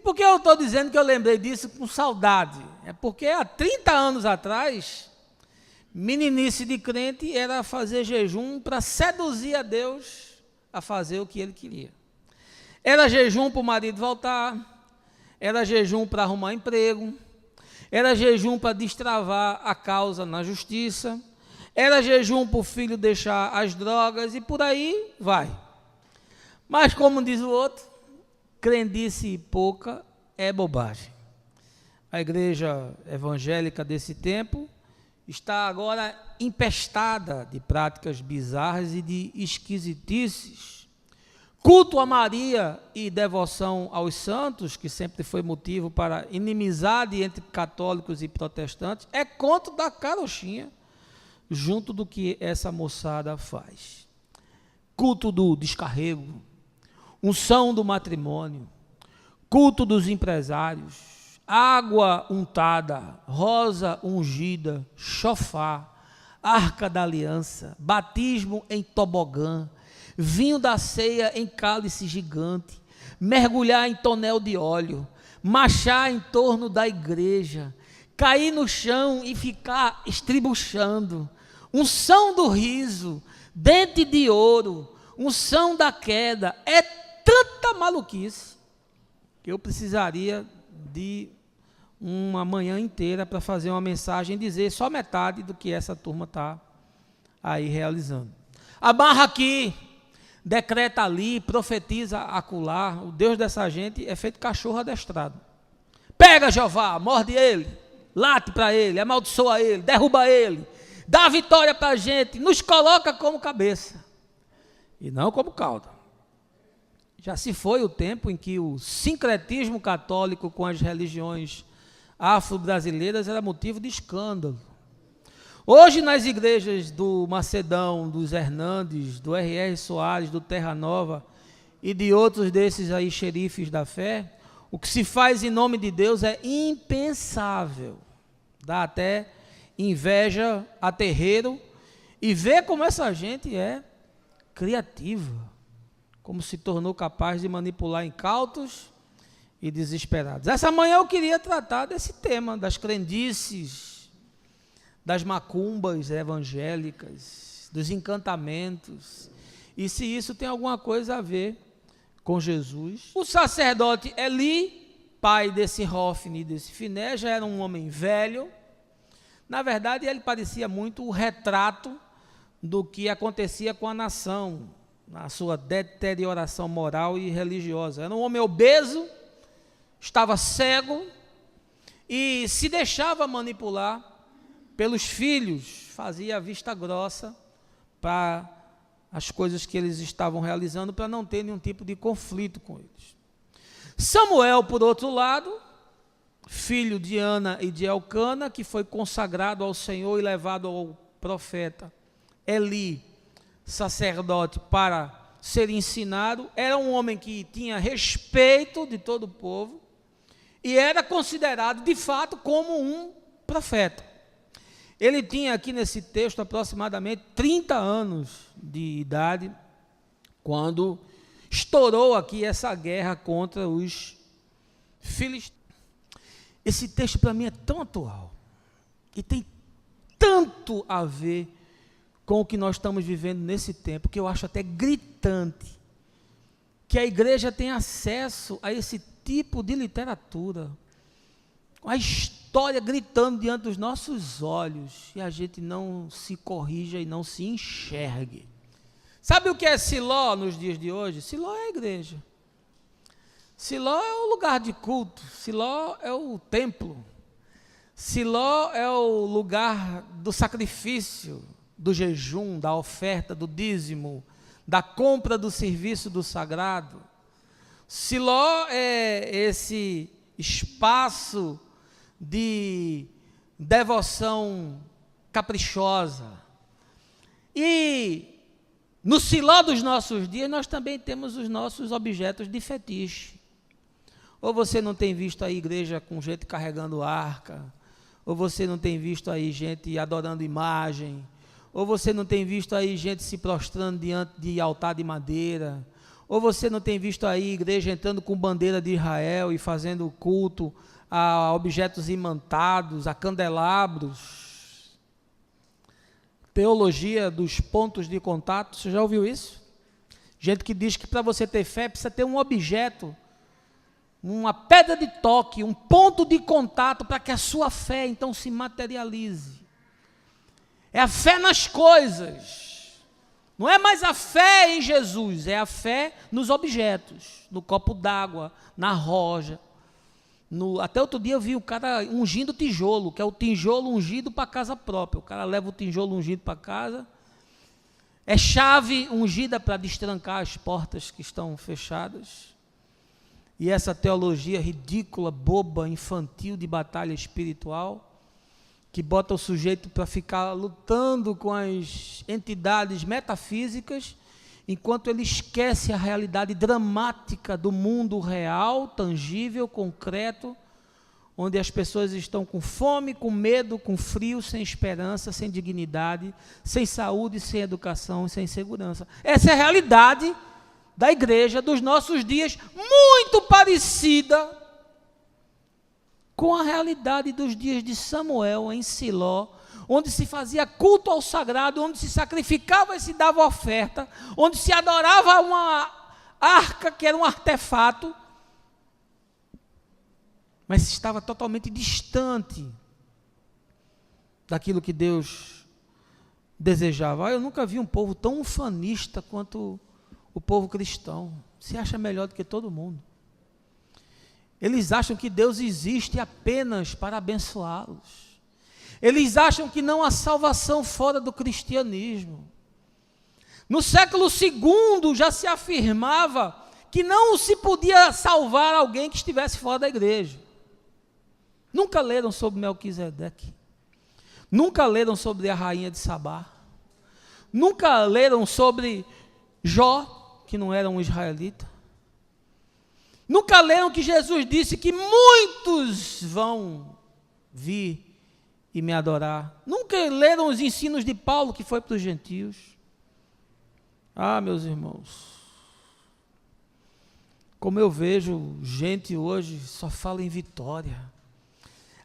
por que eu estou dizendo que eu lembrei disso com saudade? É porque há 30 anos atrás, meninice de crente era fazer jejum para seduzir a Deus a fazer o que ele queria. Era jejum para o marido voltar, era jejum para arrumar emprego, era jejum para destravar a causa na justiça, era jejum para o filho deixar as drogas e por aí vai. Mas como diz o outro, crendice pouca é bobagem. A igreja evangélica desse tempo está agora empestada de práticas bizarras e de esquisitices. Culto a Maria e devoção aos santos, que sempre foi motivo para inimizade entre católicos e protestantes, é conto da carochinha, junto do que essa moçada faz. Culto do descarrego, unção do matrimônio, culto dos empresários, água untada, rosa ungida, chofar, arca da aliança, batismo em tobogã, vinho da ceia em cálice gigante, mergulhar em tonel de óleo, marchar em torno da igreja, cair no chão e ficar estribuchando, unção do riso, dente de ouro, unção da queda, é tanta maluquice que eu precisaria de uma manhã inteira para fazer uma mensagem e dizer só metade do que essa turma está aí realizando. Amarra aqui, decreta ali, profetiza acolá. O Deus dessa gente é feito cachorro adestrado. Pega Jeová, morde ele, late para ele, amaldiçoa ele, derruba ele, dá a vitória para a gente, nos coloca como cabeça e não como cauda. Já se foi o tempo em que o sincretismo católico com as religiões afro-brasileiras era motivo de escândalo. Hoje, nas igrejas do Macedão, dos Hernandes, do R.R. Soares, do Terra Nova e de outros desses aí xerifes da fé, o que se faz em nome de Deus é impensável. Dá até inveja a terreiro e ver como essa gente é criativa, como se tornou capaz de manipular incautos e desesperados. Essa manhã eu queria tratar desse tema, das crendices, das macumbas evangélicas, dos encantamentos, e se isso tem alguma coisa a ver com Jesus. O sacerdote Eli, pai desse Hofni e desse Finé, já era um homem velho. Na verdade, ele parecia muito o retrato do que acontecia com a nação, na sua deterioração moral e religiosa. Era um homem obeso, estava cego e se deixava manipular pelos filhos, fazia a vista grossa para as coisas que eles estavam realizando, para não ter nenhum tipo de conflito com eles. Samuel, por outro lado, filho de Ana e de Elcana, que foi consagrado ao Senhor e levado ao profeta Eli, sacerdote, para ser ensinado, era um homem que tinha respeito de todo o povo e era considerado de fato como um profeta. Ele tinha aqui nesse texto aproximadamente 30 anos de idade quando estourou aqui essa guerra contra os filisteus. Esse texto para mim é tão atual e tem tanto a ver com o que nós estamos vivendo nesse tempo, que eu acho até gritante que a igreja tem acesso a esse tipo de literatura, com a história gritando diante dos nossos olhos, e a gente não se corrija e não se enxergue. Sabe o que é Siló nos dias de hoje? Siló é a igreja. Siló é o lugar de culto, Siló é o templo, Siló é o lugar do sacrifício, do jejum, da oferta, do dízimo, da compra do serviço do sagrado. Siló é esse espaço de devoção caprichosa. E no Siló dos nossos dias nós também temos os nossos objetos de fetiche. Ou você não tem visto aí igreja com gente carregando arca, ou você não tem visto aí gente adorando imagem, ou você não tem visto aí gente se prostrando diante de altar de madeira, Ou você não tem visto aí igreja entrando com bandeira de Israel e fazendo culto a objetos imantados, a candelabros? Teologia dos pontos de contato, você já ouviu isso? Gente que diz que para você ter fé precisa ter um objeto, uma pedra de toque, um ponto de contato para que a sua fé então se materialize. É a fé nas coisas. Não é mais a fé em Jesus, é a fé nos objetos, no copo d'água, na roja. Até outro dia eu vi o cara ungindo tijolo, que é o tijolo ungido para casa própria. O cara leva o tijolo ungido para casa. É chave ungida para destrancar as portas que estão fechadas. E essa teologia ridícula, boba, infantil de batalha espiritual, que bota o sujeito para ficar lutando com as entidades metafísicas, enquanto ele esquece a realidade dramática do mundo real, tangível, concreto, onde as pessoas estão com fome, com medo, com frio, sem esperança, sem dignidade, sem saúde, sem educação e sem segurança. Essa é a realidade da igreja dos nossos dias, muito parecida com a realidade dos dias de Samuel em Siló, onde se fazia culto ao sagrado, onde se sacrificava e se dava oferta, onde se adorava uma arca que era um artefato, mas estava totalmente distante daquilo que Deus desejava. Eu nunca vi um povo tão ufanista quanto o povo cristão. Se acha melhor do que todo mundo. Eles acham que Deus existe apenas para abençoá-los. Eles acham que não há salvação fora do cristianismo. No século II já se afirmava que não se podia salvar alguém que estivesse fora da igreja. Nunca leram sobre Melquisedeque. Nunca leram sobre a rainha de Sabá. Nunca leram sobre Jó, que não era um israelita. Nunca leram que Jesus disse que muitos vão vir e me adorar. Nunca leram os ensinos de Paulo, que foi para os gentios. Ah, meus irmãos, como eu vejo gente hoje só fala em vitória.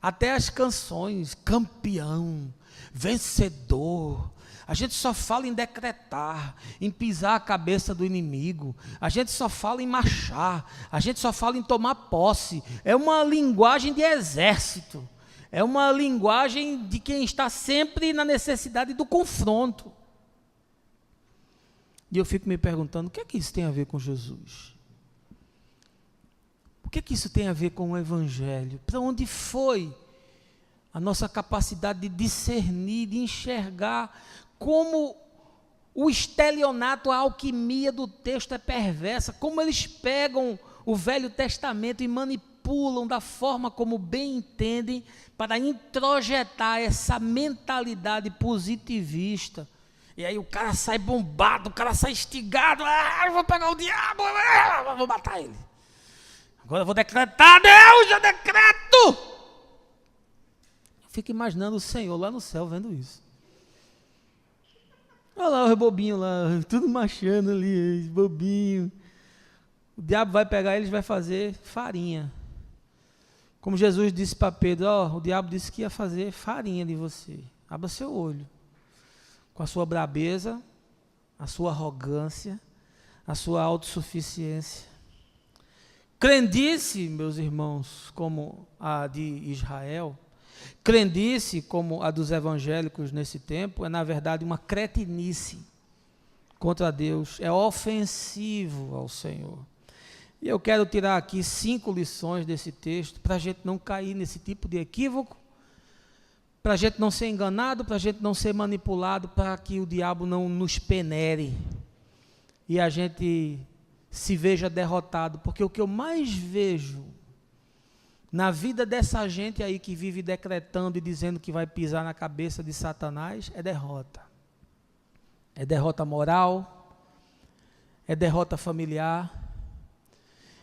Até as canções, campeão, vencedor. A gente só fala em decretar, em pisar a cabeça do inimigo. A gente só fala em marchar. A gente só fala em tomar posse. É uma linguagem de exército. É uma linguagem de quem está sempre na necessidade do confronto. E eu fico me perguntando, o que é que isso tem a ver com Jesus? O que é que isso tem a ver com o Evangelho? Para onde foi a nossa capacidade de discernir, de enxergar como o estelionato, a alquimia do texto é perversa, como eles pegam o Velho Testamento e manipulam da forma como bem entendem para introjetar essa mentalidade positivista. E aí o cara sai bombado, o cara sai instigado, eu vou pegar o diabo, eu vou matar ele. Agora eu vou decretar, Deus, eu decreto. Eu fico imaginando o Senhor lá no céu vendo isso. Olha lá os bobinhos lá, tudo marchando ali, os bobinhos. O diabo vai pegar eles, vai fazer farinha. Como Jesus disse para Pedro, o diabo disse que ia fazer farinha de você. Abra seu olho. Com a sua brabeza, a sua arrogância, a sua autossuficiência. Crendice, meus irmãos, como a de Israel, crendice como a dos evangélicos nesse tempo, é na verdade uma cretinice contra Deus, é ofensivo ao Senhor. E eu quero tirar aqui 5 lições desse texto, para a gente não cair nesse tipo de equívoco, para a gente não ser enganado, para a gente não ser manipulado, para que o diabo não nos penere e a gente se veja derrotado, porque o que eu mais vejo na vida dessa gente aí que vive decretando e dizendo que vai pisar na cabeça de Satanás é derrota. É derrota moral, é derrota familiar,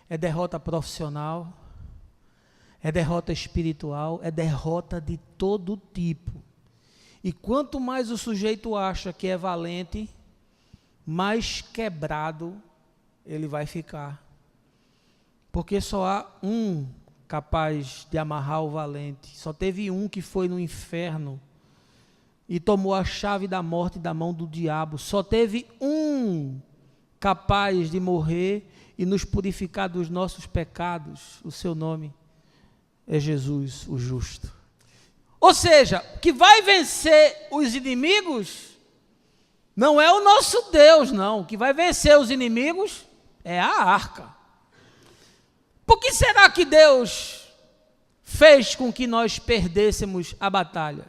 é derrota profissional, é derrota espiritual, é derrota de todo tipo. E quanto mais o sujeito acha que é valente, mais quebrado ele vai ficar. Porque só há um capaz de amarrar o valente. Só teve um que foi no inferno e tomou a chave da morte da mão do diabo. Só teve um capaz de morrer e nos purificar dos nossos pecados. O seu nome é Jesus, o justo. Ou seja, que vai vencer os inimigos não é o nosso Deus, não. O que vai vencer os inimigos é a arca. Por que será que Deus fez com que nós perdêssemos a batalha?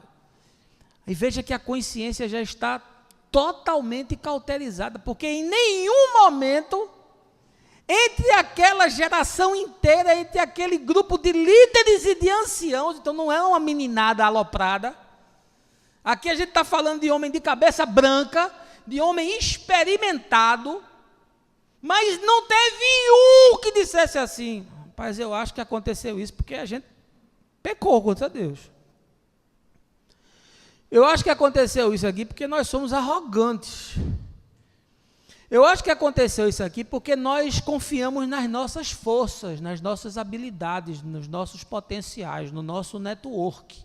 E veja que a consciência já está totalmente cauterizada, porque em nenhum momento, entre aquela geração inteira, entre aquele grupo de líderes e de anciãos, então não é uma meninada aloprada, aqui a gente está falando de homem de cabeça branca, de homem experimentado, mas não teve um que dissesse assim: rapaz, eu acho que aconteceu isso porque a gente pecou contra Deus. Eu acho que aconteceu isso aqui porque nós somos arrogantes. Eu acho que aconteceu isso aqui porque nós confiamos nas nossas forças, nas nossas habilidades, nos nossos potenciais, no nosso network.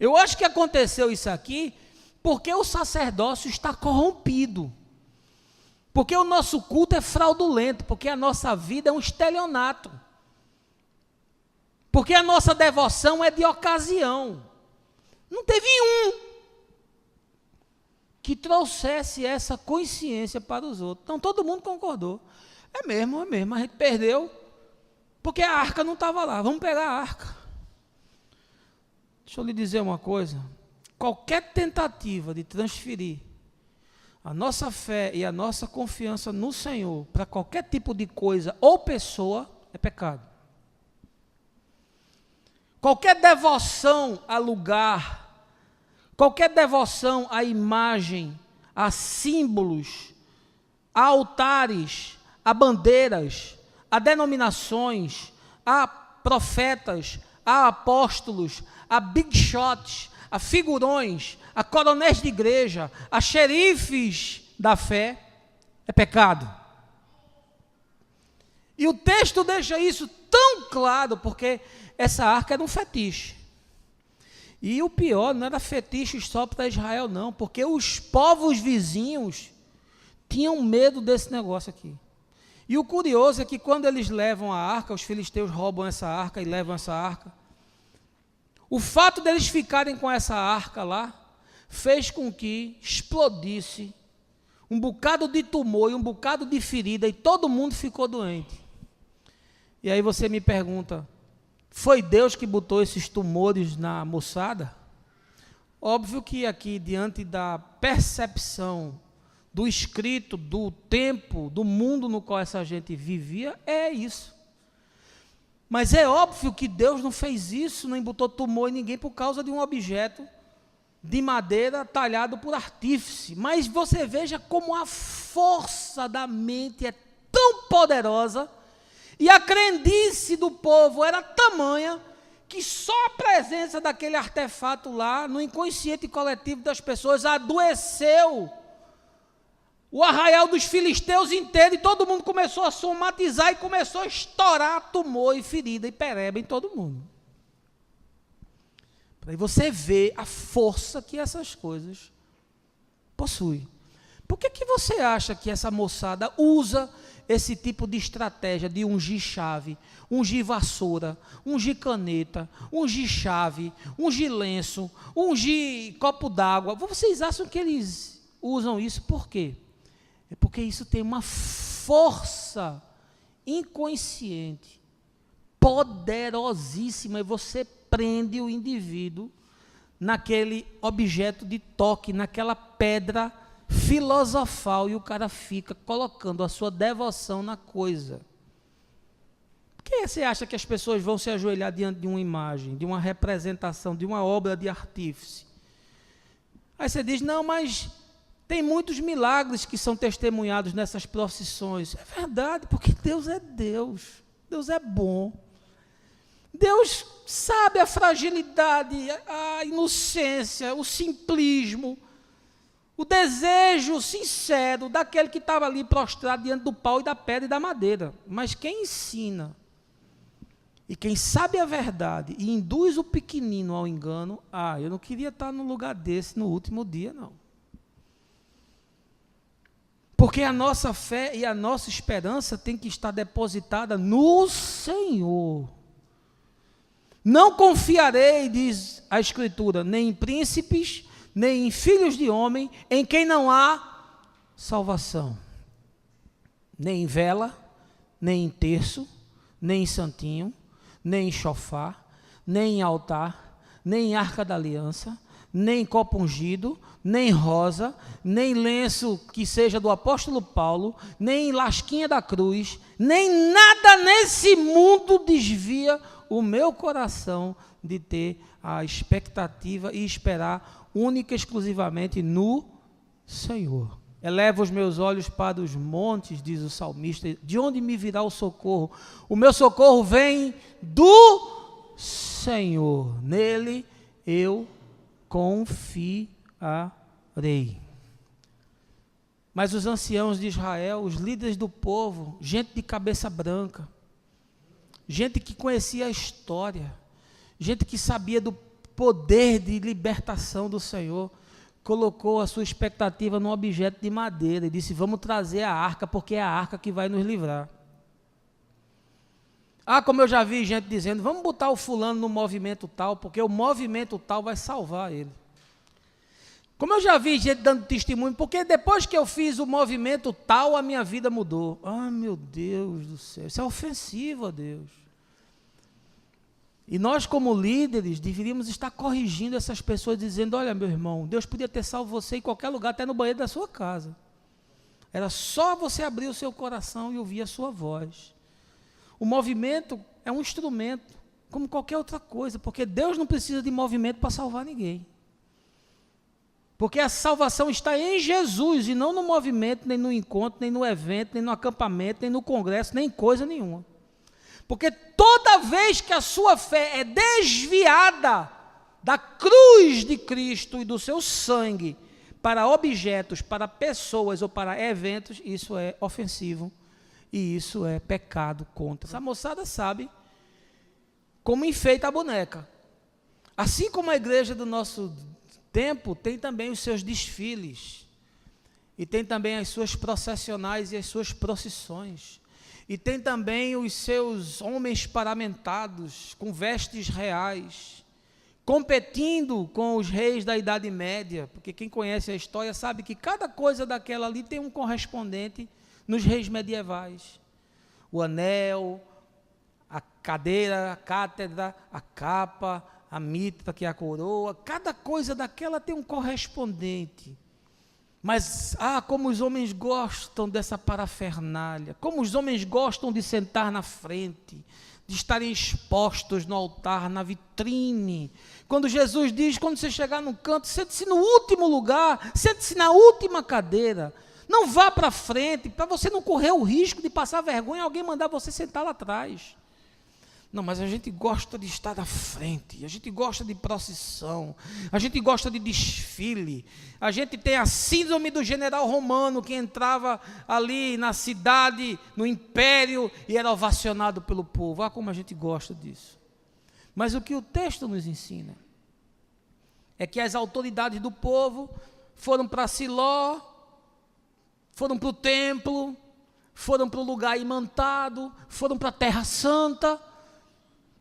Eu acho que aconteceu isso aqui porque o sacerdócio está corrompido. Porque o nosso culto é fraudulento, porque a nossa vida é um estelionato. Porque a nossa devoção é de ocasião. Não teve um que trouxesse essa consciência para os outros. Então todo mundo concordou. É mesmo, a gente perdeu, porque a arca não estava lá. Vamos pegar a arca. Deixa eu lhe dizer uma coisa. Qualquer tentativa de transferir a nossa fé e a nossa confiança no Senhor para qualquer tipo de coisa ou pessoa é pecado. Qualquer devoção a lugar, qualquer devoção a imagem, a símbolos, a altares, a bandeiras, a denominações, a profetas, a apóstolos, a big shots, a figurões, a coronéis de igreja, a xerifes da fé, é pecado. E o texto deixa isso tão claro, porque essa arca era um fetiche. E o pior, não era fetiche só para Israel, não, porque os povos vizinhos tinham medo desse negócio aqui. E o curioso é que quando eles levam a arca, os filisteus roubam essa arca e levam essa arca, o fato deles ficarem com essa arca lá, fez com que explodisse um bocado de tumor e um bocado de ferida, e todo mundo ficou doente. E aí você me pergunta, foi Deus que botou esses tumores na moçada? Óbvio que aqui, diante da percepção do escrito, do tempo, do mundo no qual essa gente vivia, é isso. Mas é óbvio que Deus não fez isso, nem botou tumor em ninguém por causa de um objeto de madeira talhado por artífice. Mas você veja como a força da mente é tão poderosa e a crendice do povo era tamanha que só a presença daquele artefato lá, no inconsciente coletivo das pessoas, adoeceu o arraial dos filisteus inteiro, e todo mundo começou a somatizar e começou a estourar tumor e ferida e pereba em todo mundo. Para aí você ver a força que essas coisas possuem. Por que você acha que essa moçada usa esse tipo de estratégia de ungir chave, ungir vassoura, ungir caneta, ungir chave, ungir lenço, ungir copo d'água? Vocês acham que eles usam isso por quê? É porque isso tem uma força inconsciente, poderosíssima, e você prende o indivíduo naquele objeto de toque, naquela pedra filosofal, e o cara fica colocando a sua devoção na coisa. Por que você acha que as pessoas vão se ajoelhar diante de uma imagem, de uma representação, de uma obra de artífice? Aí você diz, não, mas tem muitos milagres que são testemunhados nessas procissões. É verdade, porque Deus é Deus. Deus é bom. Deus sabe a fragilidade, a inocência, o simplismo, O desejo sincero daquele que estava ali prostrado diante do pau e da pedra e da madeira. Mas quem ensina e quem sabe a verdade e induz o pequenino ao engano, eu não queria estar num lugar desse no último dia, não. Porque a nossa fé e a nossa esperança tem que estar depositada no Senhor. Não confiarei, diz a Escritura, nem em príncipes, nem em filhos de homem, em quem não há salvação. Nem em vela, nem em terço, nem em santinho, nem em chofar, nem em altar, nem em arca da aliança, nem em copo ungido, nem rosa, nem lenço que seja do apóstolo Paulo, nem lasquinha da cruz, nem nada nesse mundo desvia o meu coração de ter a expectativa e esperar única e exclusivamente no Senhor. Eleva os meus olhos para os montes, diz o salmista, de onde me virá o socorro? O meu socorro vem do Senhor, nele eu confiarei. Mas os anciãos de Israel, os líderes do povo, gente de cabeça branca, gente que conhecia a história, gente que sabia do poder de libertação do Senhor, colocou a sua expectativa num objeto de madeira e disse: vamos trazer a arca, porque é a arca que vai nos livrar. Como eu já vi gente dizendo, vamos botar o fulano no movimento tal, porque o movimento tal vai salvar ele. Como eu já vi gente dando testemunho, porque depois que eu fiz o movimento tal, a minha vida mudou. Meu Deus do céu, isso é ofensivo a Deus. E nós, como líderes, deveríamos estar corrigindo essas pessoas, dizendo: olha, meu irmão, Deus podia ter salvo você em qualquer lugar, até no banheiro da sua casa. Era só você abrir o seu coração e ouvir a sua voz. O movimento é um instrumento, como qualquer outra coisa, porque Deus não precisa de movimento para salvar ninguém. Porque a salvação está em Jesus, e não no movimento, nem no encontro, nem no evento, nem no acampamento, nem no congresso, nem coisa nenhuma. Porque toda vez que a sua fé é desviada da cruz de Cristo e do seu sangue para objetos, para pessoas ou para eventos, isso é ofensivo e isso é pecado contra. Essa moçada sabe como enfeita a boneca. Assim como a igreja do nosso tempo tem também os seus desfiles, e tem também as suas processionais e as suas procissões, e tem também os seus homens paramentados com vestes reais, competindo com os reis da Idade Média, porque quem conhece a história sabe que cada coisa daquela ali tem um correspondente nos reis medievais. O anel, a cadeira, a cátedra, a capa, a mitra, que é a coroa, cada coisa daquela tem um correspondente. Mas, como os homens gostam dessa parafernália, como os homens gostam de sentar na frente, de estarem expostos no altar, na vitrine. Quando Jesus diz, quando você chegar num canto, sente-se no último lugar, sente-se na última cadeira. Não vá para frente, para você não correr o risco de passar vergonha e alguém mandar você sentar lá atrás. Não, mas a gente gosta de estar na frente, a gente gosta de procissão, a gente gosta de desfile, a gente tem a síndrome do general romano que entrava ali na cidade, no império, e era ovacionado pelo povo. Como a gente gosta disso. Mas o que o texto nos ensina é que as autoridades do povo foram para Siló, foram para o templo, foram para o lugar imantado, foram para a Terra Santa,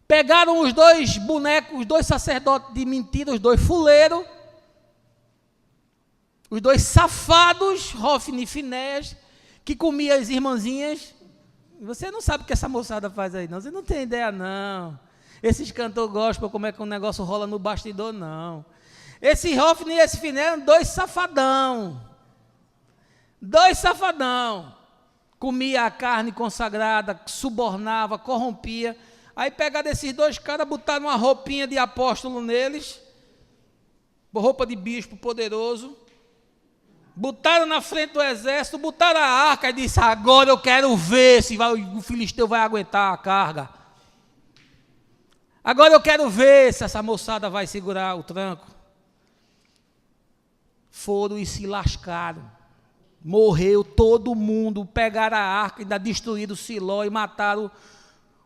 pegaram os dois bonecos, os dois sacerdotes de mentira, os dois fuleiros, os dois safados, Hofni e Finéias, que comiam as irmãzinhas. Você não sabe o que essa moçada faz aí, não. Você não tem ideia, não. Esses cantores gospel, como é que o negócio rola no bastidor, não. Esse Hofni e esse Finéias eram dois safadão. Dois safadão. Comia a carne consagrada, subornava, corrompia. Aí pegaram esses dois caras, botaram uma roupinha de apóstolo neles, roupa de bispo poderoso, botaram na frente do exército, botaram a arca e disse: agora eu quero ver se o filisteu vai aguentar a carga. Agora eu quero ver se essa moçada vai segurar o tranco. foram e se lascaram. Morreu todo mundo, pegaram a arca, ainda destruíram Siló e mataram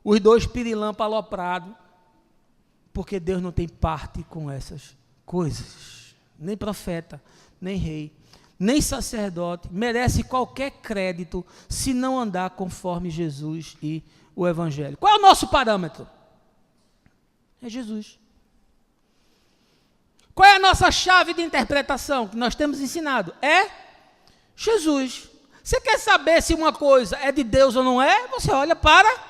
os 2 pirilampos aloprados. Porque Deus não tem parte com essas coisas. Nem profeta, nem rei, nem sacerdote merece qualquer crédito se não andar conforme Jesus e o Evangelho. Qual é o nosso parâmetro? É Jesus. Qual é a nossa chave de interpretação que nós temos ensinado? É Jesus. Você quer saber se uma coisa é de Deus ou não é? Você olha para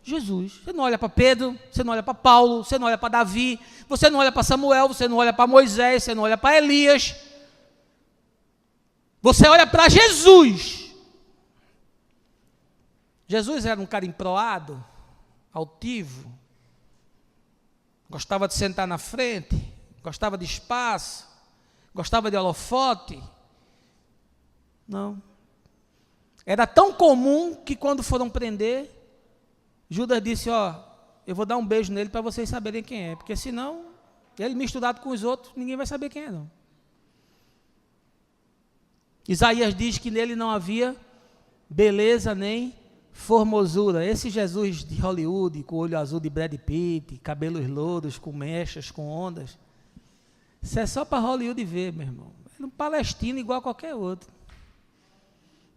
Jesus. Você não olha para Pedro, você não olha para Paulo, você não olha para Davi, você não olha para Samuel, você não olha para Moisés, você não olha para Elias. Você olha para Jesus. Jesus era um cara emproado, altivo, gostava de sentar na frente, gostava de espaço, gostava de holofote. Não. Era tão comum que quando foram prender, Judas disse, eu vou dar um beijo nele para vocês saberem quem é, porque senão, ele misturado com os outros, ninguém vai saber quem é não. Isaías diz que nele não havia beleza nem formosura. Esse Jesus de Hollywood, com olho azul de Brad Pitt, cabelos louros, com mechas, com ondas, isso é só para Hollywood ver, meu irmão. Era um palestino igual a qualquer outro.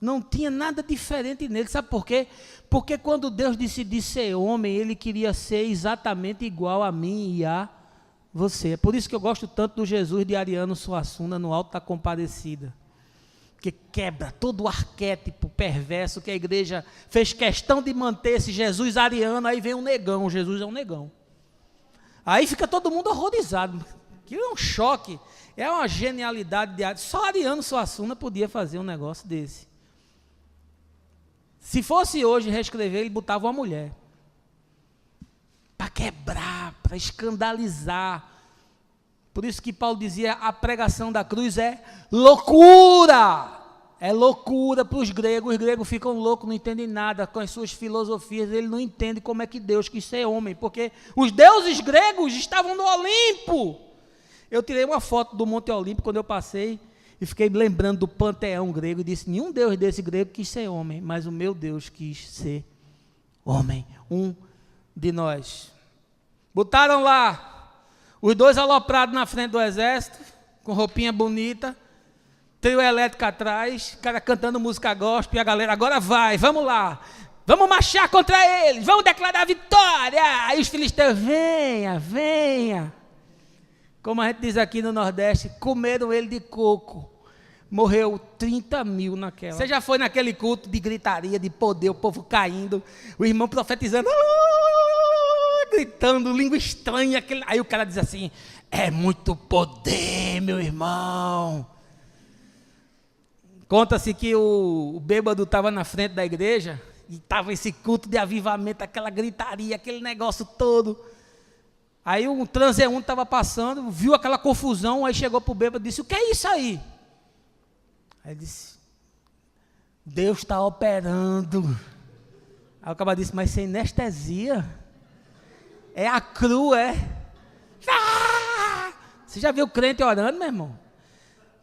Não tinha nada diferente nele, sabe por quê? Porque quando Deus decidiu ser homem, ele queria ser exatamente igual a mim e a você. É por isso que eu gosto tanto do Jesus de Ariano Suassuna no Alto da Compadecida, que quebra todo o arquétipo perverso que a igreja fez questão de manter esse Jesus ariano. Aí vem um negão, Jesus é um negão. Aí fica todo mundo horrorizado. Aquilo é um choque, é uma genialidade de arte. Só Ariano Suassuna podia fazer um negócio desse. Se fosse hoje reescrever, ele botava uma mulher. Para quebrar, para escandalizar. Por isso que Paulo dizia, a pregação da cruz é loucura. É loucura para os gregos ficam loucos, não entendem nada com as suas filosofias, eles não entendem como é que Deus quis ser homem, porque os deuses gregos estavam no Olimpo. Eu tirei uma foto do Monte Olimpo quando eu passei, e fiquei lembrando do panteão grego, e disse, nenhum deus desse grego quis ser homem, mas o meu Deus quis ser homem, um de nós. Botaram lá os 2 aloprados na frente do exército, com roupinha bonita, trio elétrico atrás, cara cantando música gospel, e a galera, agora vai, vamos lá, vamos marchar contra eles, vamos declarar a vitória. Aí os filisteus, venha, venha. Como a gente diz aqui no Nordeste, comeram ele de coco. Morreu 30 mil naquela. Você já foi naquele culto de gritaria, de poder, o povo caindo, o irmão profetizando, gritando, língua estranha. Aí o cara diz assim, é muito poder, meu irmão. Conta-se que o bêbado estava na frente da igreja, e estava esse culto de avivamento, aquela gritaria, aquele negócio todo. Aí um transeunte estava passando, viu aquela confusão, aí chegou para o bêbado e disse, o que é isso aí? Aí ele disse, Deus está operando. Aí o cara disse, mas sem anestesia? É a cru, é? Ah! Você já viu crente orando, meu irmão?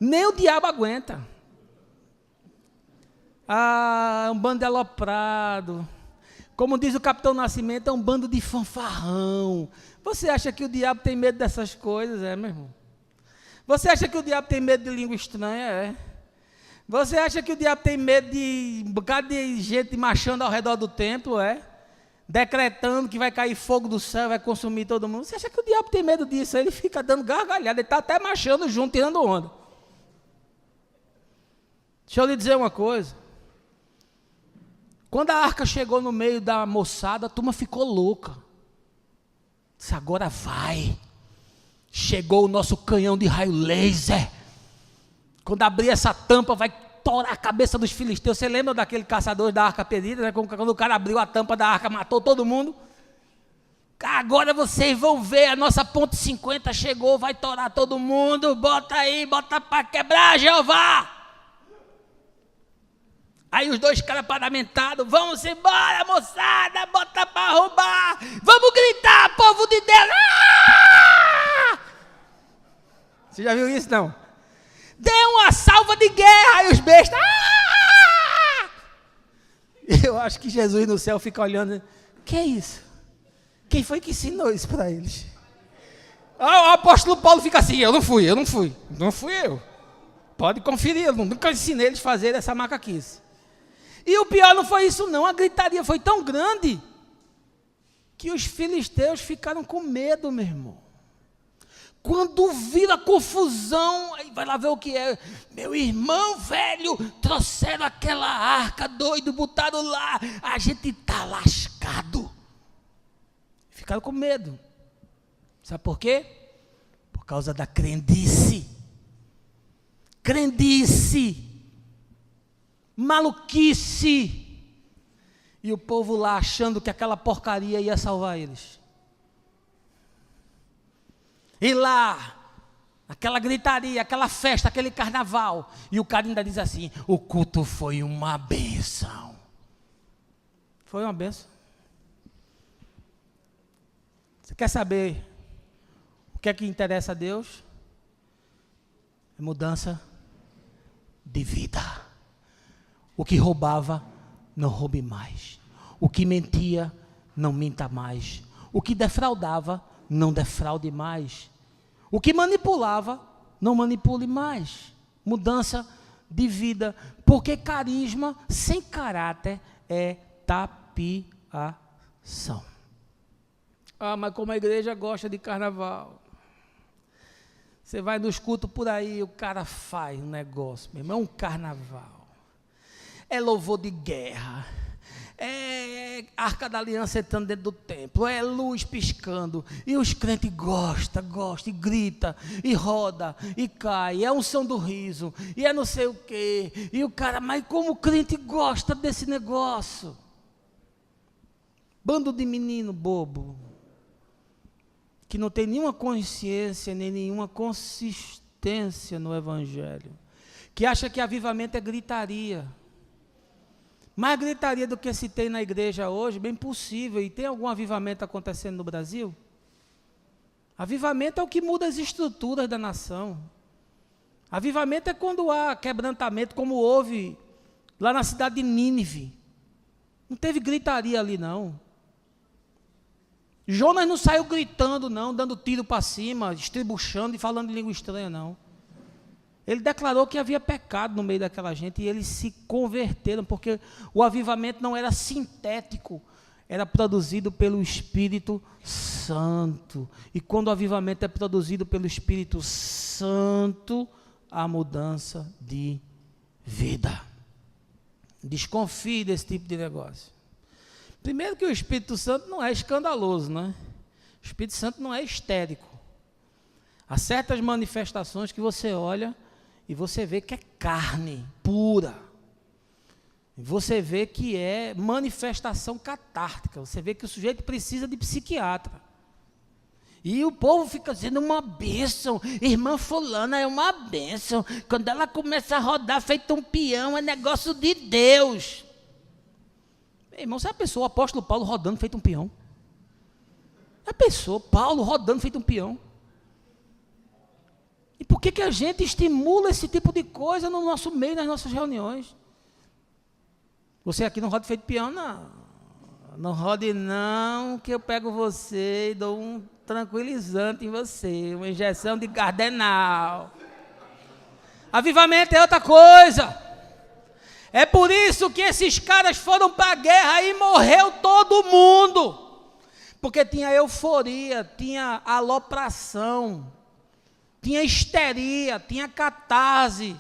Nem o diabo aguenta. Ah, é um bando de aloprado. Como diz o Capitão Nascimento, é um bando de fanfarrão. Você acha que o diabo tem medo dessas coisas? É, meu irmão. Você acha que o diabo tem medo de língua estranha? É. Você acha que o diabo tem medo de um bocado de gente marchando ao redor do templo? É. Decretando que vai cair fogo do céu, vai consumir todo mundo. Você acha que o diabo tem medo disso? Ele fica dando gargalhada, ele está até marchando junto, tirando onda. Deixa eu lhe dizer uma coisa. Quando a arca chegou no meio da moçada, a turma ficou louca. Disse, agora vai. Chegou o nosso canhão de raio laser. Quando abrir essa tampa, vai torar a cabeça dos filisteus. Você lembra daquele caçador da arca perdida? Né? Quando o cara abriu a tampa da arca, matou todo mundo. Agora vocês vão ver, a nossa ponte 50 chegou, vai torar todo mundo. Bota aí, bota para quebrar, Jeová. Aí os 2 caras paramentados, vamos embora, moçada, bota para roubar, vamos gritar, povo de Deus. Ah! Você já viu isso, não? de guerra, e os bestas, eu acho que Jesus no céu fica olhando, que é isso? Quem foi que ensinou isso para eles? O apóstolo Paulo fica assim, eu não fui eu. Pode conferir, eu nunca ensinei eles a fazer essa macaquice. E o pior não foi isso não, a gritaria foi tão grande, que os filisteus ficaram com medo, meu irmão. Quando viram a confusão, aí vai lá ver o que é. Meu irmão velho, trouxeram aquela arca doido, botaram lá, a gente está lascado. Ficaram com medo. Sabe por quê? Por causa da crendice. Crendice. Maluquice. E o povo lá achando que aquela porcaria ia salvar eles. E lá, aquela gritaria, aquela festa, aquele carnaval. E o cara ainda diz assim, o culto foi uma bênção. Foi uma bênção. Você quer saber o que é que interessa a Deus? É mudança de vida. O que roubava, não roube mais. O que mentia, não minta mais. O que defraudava, não defraude mais. O que manipulava, não manipule mais. Mudança de vida. Porque carisma sem caráter é tapiação. Mas como a igreja gosta de carnaval. Você vai nos cultos por aí, o cara faz um negócio mesmo. É um carnaval. É louvor de guerra. É arca da aliança entrando dentro do templo, é luz piscando, e os crentes gostam, e grita, e roda, e cai, é unção do riso, e é não sei o quê, e o cara, mas como o crente gosta desse negócio? Bando de menino bobo, que não tem nenhuma consciência, nem nenhuma consistência no evangelho, que acha que avivamento é gritaria. Mais gritaria do que se tem na igreja hoje, bem possível. E tem algum avivamento acontecendo no Brasil? Avivamento é o que muda as estruturas da nação. Avivamento é quando há quebrantamento, como houve lá na cidade de Nínive. Não teve gritaria ali, não. Jonas não saiu gritando, não, dando tiro para cima, estribuchando e falando em língua estranha, não. Ele declarou que havia pecado no meio daquela gente e eles se converteram, porque o avivamento não era sintético, era produzido pelo Espírito Santo. E quando o avivamento é produzido pelo Espírito Santo, há mudança de vida. Desconfie desse tipo de negócio. Primeiro que o Espírito Santo não é escandaloso, né? O Espírito Santo não é histérico. Há certas manifestações que você olha e você vê que é carne pura. E você vê que é manifestação catártica. Você vê que o sujeito precisa de psiquiatra. E o povo fica dizendo uma bênção. Irmã fulana é uma bênção. Quando ela começa a rodar feito um peão, é negócio de Deus. Meu irmão, você é a pessoa, o apóstolo Paulo rodando feito um peão. É a pessoa, Paulo rodando feito um peão. E por que a gente estimula esse tipo de coisa no nosso meio, nas nossas reuniões? Você aqui não roda feito peão, não. Não rode não, que eu pego você e dou um tranquilizante em você, uma injeção de cardenal. Avivamento é outra coisa. É por isso que esses caras foram para a guerra e morreu todo mundo. Porque tinha euforia, tinha alopração, tinha histeria, tinha catarse,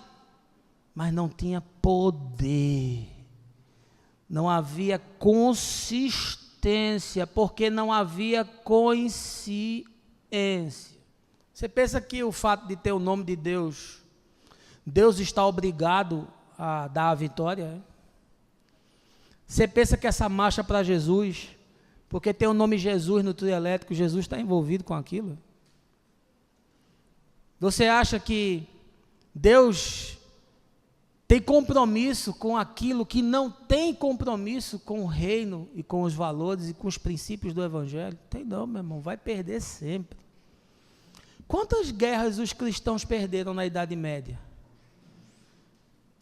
mas não tinha poder. Não havia consistência, porque não havia consciência. Você pensa que o fato de ter o nome de Deus, Deus está obrigado a dar a vitória? Você pensa que essa marcha para Jesus, porque tem o nome Jesus no trio elétrico, Jesus está envolvido com aquilo? Você acha que Deus tem compromisso com aquilo que não tem compromisso com o reino e com os valores e com os princípios do evangelho? Tem não, meu irmão, vai perder sempre. Quantas guerras os cristãos perderam na Idade Média?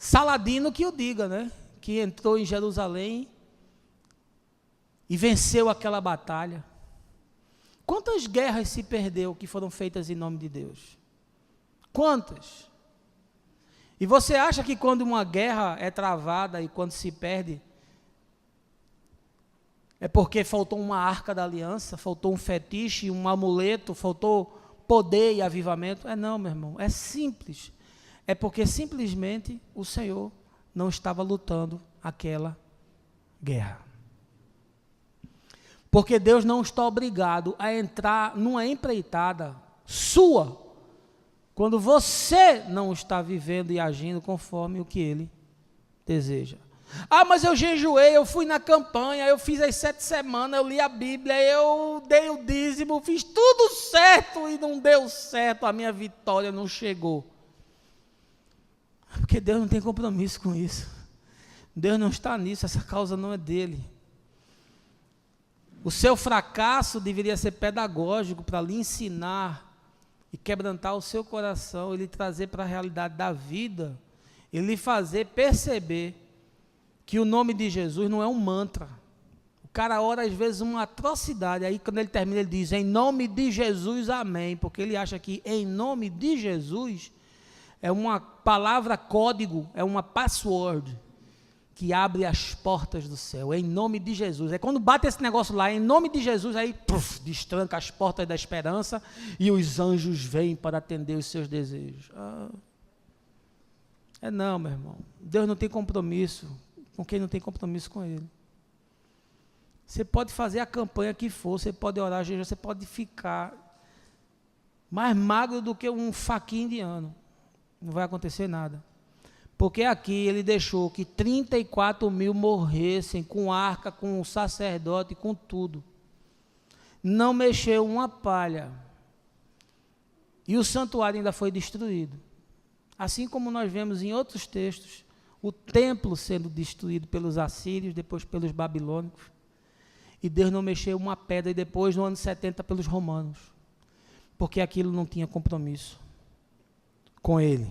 Saladino que o diga, né? Que entrou em Jerusalém e venceu aquela batalha. Quantas guerras se perdeu que foram feitas em nome de Deus? Quantas? E você acha que quando uma guerra é travada e quando se perde, é porque faltou uma arca da aliança, faltou um fetiche, um amuleto, faltou poder e avivamento? Não, meu irmão, é simples. É porque simplesmente o Senhor não estava lutando aquela guerra. Porque Deus não está obrigado a entrar numa empreitada sua, quando você não está vivendo e agindo conforme o que Ele deseja. Mas eu jejuei, eu fui na campanha, eu fiz as 7 semanas, eu li a Bíblia, eu dei o dízimo, fiz tudo certo e não deu certo, a minha vitória não chegou. Porque Deus não tem compromisso com isso. Deus não está nisso, essa causa não é dele. O seu fracasso deveria ser pedagógico para lhe ensinar e quebrantar o seu coração, ele trazer para a realidade da vida, ele lhe fazer perceber que o nome de Jesus não é um mantra. O cara ora às vezes uma atrocidade, aí quando ele termina ele diz, em nome de Jesus, amém, porque ele acha que em nome de Jesus é uma palavra código, é uma password, que abre as portas do céu, em nome de Jesus. É quando bate esse negócio lá, em nome de Jesus, aí destranca as portas da esperança e os anjos vêm para atender os seus desejos. Não, meu irmão. Deus não tem compromisso com quem não tem compromisso com Ele. Você pode fazer a campanha que for, você pode orar, você pode ficar mais magro do que um faquinha indiano. Não vai acontecer nada. Porque aqui ele deixou que 34 mil morressem com arca, com o sacerdote, com tudo. Não mexeu uma palha. E o santuário ainda foi destruído. Assim como nós vemos em outros textos, o templo sendo destruído pelos assírios, depois pelos babilônicos. E Deus não mexeu uma pedra, e depois, no ano 70, pelos romanos. Porque aquilo não tinha compromisso com ele.